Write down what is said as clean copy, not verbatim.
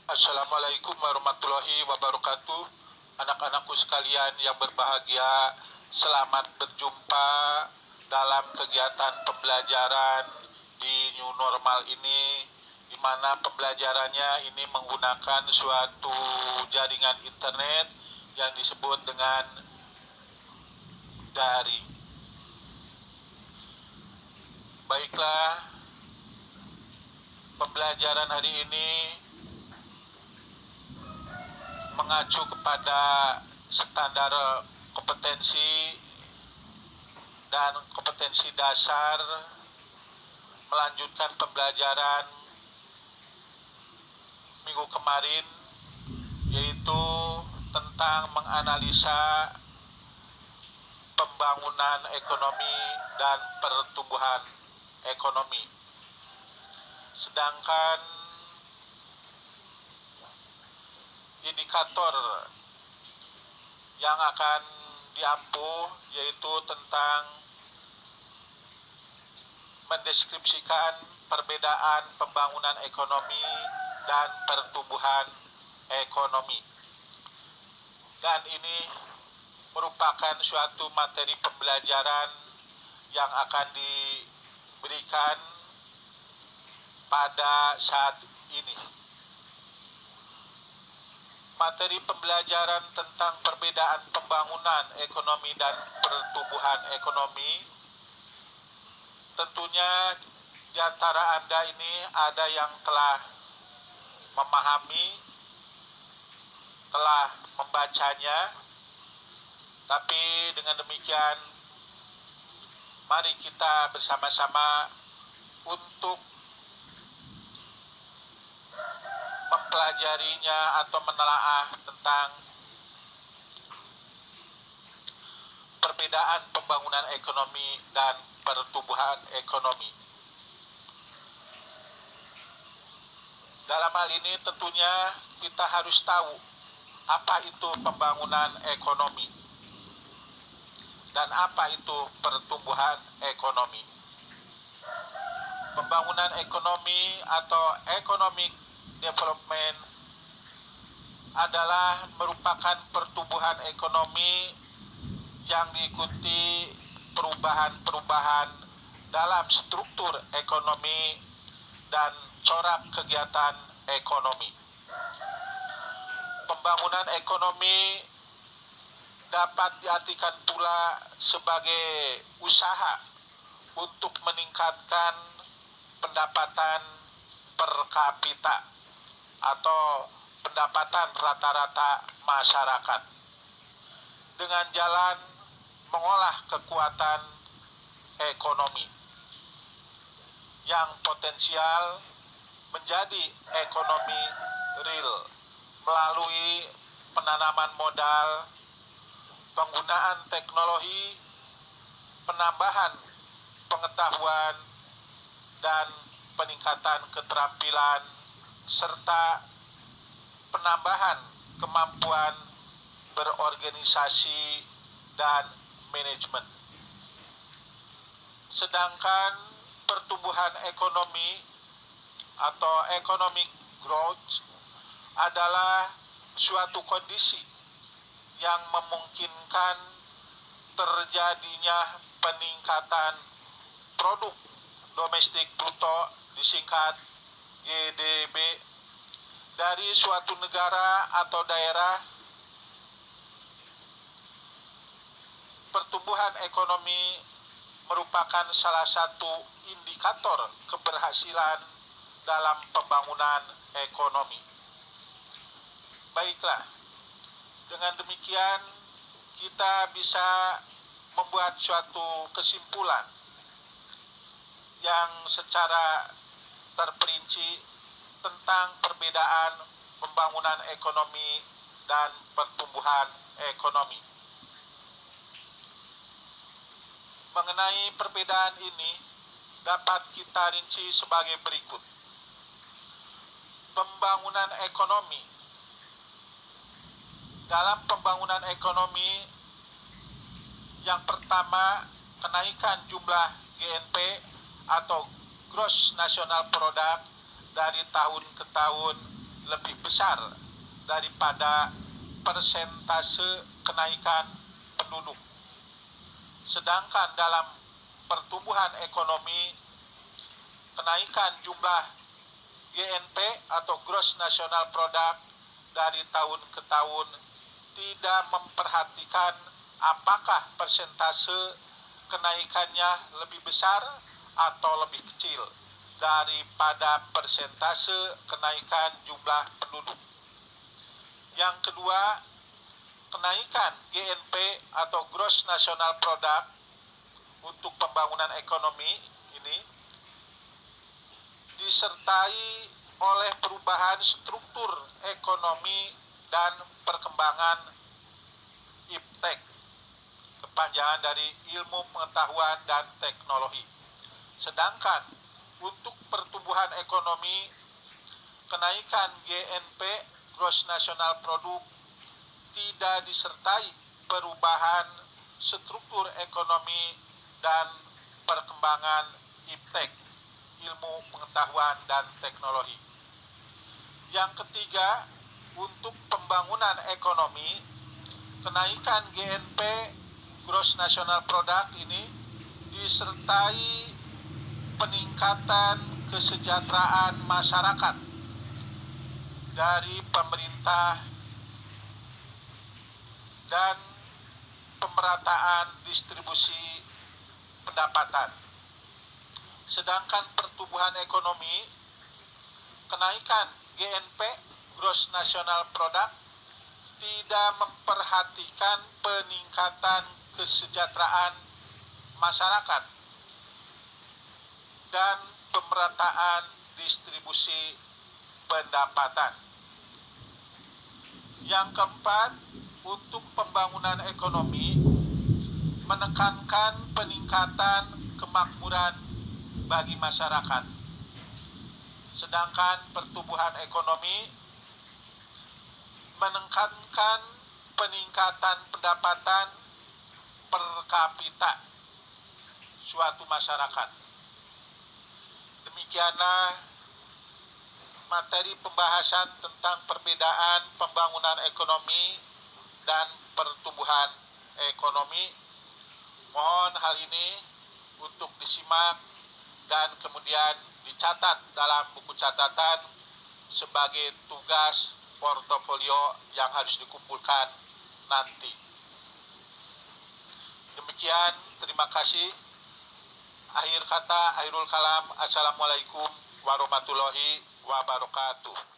Assalamualaikum warahmatullahi wabarakatuh. Anak-anakku sekalian yang berbahagia, selamat berjumpa dalam kegiatan pembelajaran di new normal ini, di mana pembelajarannya ini menggunakan suatu jaringan internet yang disebut dengan daring. Baiklah, pembelajaran hari ini mengacu kepada standar kompetensi dan kompetensi dasar, melanjutkan pembelajaran minggu kemarin, yaitu tentang menganalisa pembangunan ekonomi dan pertumbuhan ekonomi. Sedangkan indikator yang akan diampu yaitu tentang mendeskripsikan perbedaan pembangunan ekonomi dan pertumbuhan ekonomi. Dan ini merupakan suatu materi pembelajaran yang akan diberikan pada saat ini. Materi pembelajaran tentang perbedaan pembangunan ekonomi dan pertumbuhan ekonomi, tentunya di antara Anda ini ada yang telah memahami, telah membacanya, tapi dengan demikian mari kita bersama-sama untuk mempelajarinya atau menelaah tentang perbedaan pembangunan ekonomi dan pertumbuhan ekonomi. Dalam hal ini tentunya kita harus tahu apa itu pembangunan ekonomi dan apa itu pertumbuhan ekonomi. Pembangunan ekonomi atau economic development adalah merupakan pertumbuhan ekonomi yang diikuti perubahan-perubahan dalam struktur ekonomi dan corak kegiatan ekonomi. Pembangunan ekonomi dapat diartikan pula sebagai usaha untuk meningkatkan pendapatan per kapita atau pendapatan rata-rata masyarakat dengan jalan mengolah kekuatan ekonomi yang potensial menjadi ekonomi real melalui penanaman modal, penggunaan teknologi, penambahan pengetahuan, dan peningkatan keterampilan serta penambahan kemampuan berorganisasi dan manajemen. Sedangkan pertumbuhan ekonomi atau economic growth adalah suatu kondisi yang memungkinkan terjadinya peningkatan produk domestik bruto disingkat GDP dari suatu negara atau daerah. Pertumbuhan ekonomi merupakan salah satu indikator keberhasilan dalam pembangunan ekonomi. Baiklah, dengan demikian kita bisa membuat suatu kesimpulan yang secara terperinci tentang perbedaan pembangunan ekonomi dan pertumbuhan ekonomi. Mengenai perbedaan ini dapat kita rinci sebagai berikut. Pembangunan ekonomi. Dalam pembangunan ekonomi, yang pertama, kenaikan jumlah GNP atau Gross National Product dari tahun ke tahun lebih besar daripada persentase kenaikan penduduk. Sedangkan dalam pertumbuhan ekonomi, kenaikan jumlah GNP atau Gross National Product dari tahun ke tahun tidak memperhatikan apakah persentase kenaikannya lebih besar atau lebih kecil daripada persentase kenaikan jumlah penduduk. Yang kedua, kenaikan GNP atau Gross National Product untuk pembangunan ekonomi ini disertai oleh perubahan struktur ekonomi dan perkembangan IPTEK, kepanjangan dari ilmu pengetahuan dan teknologi. Sedangkan untuk pertumbuhan ekonomi, kenaikan GNP Gross National Product tidak disertai perubahan struktur ekonomi dan perkembangan IPTEK, ilmu pengetahuan dan teknologi. Yang ketiga, untuk pembangunan ekonomi, kenaikan GNP Gross National Product ini disertai peningkatan kesejahteraan masyarakat dari pemerintah dan pemerataan distribusi pendapatan. Sedangkan pertumbuhan ekonomi, kenaikan GNP Gross National Product tidak memperhatikan peningkatan kesejahteraan masyarakat dan pemerataan distribusi pendapatan. Yang keempat, untuk pembangunan ekonomi, menekankan peningkatan kemakmuran bagi masyarakat. Sedangkan pertumbuhan ekonomi menekankan peningkatan pendapatan per kapita suatu masyarakat. Demikianlah materi pembahasan tentang perbedaan pembangunan ekonomi dan pertumbuhan ekonomi. Mohon hal ini untuk disimak dan kemudian dicatat dalam buku catatan sebagai tugas portofolio yang harus dikumpulkan nanti. Demikian, terima kasih. Akhir kata, akhirul kalam. Assalamualaikum warahmatullahi wabarakatuh.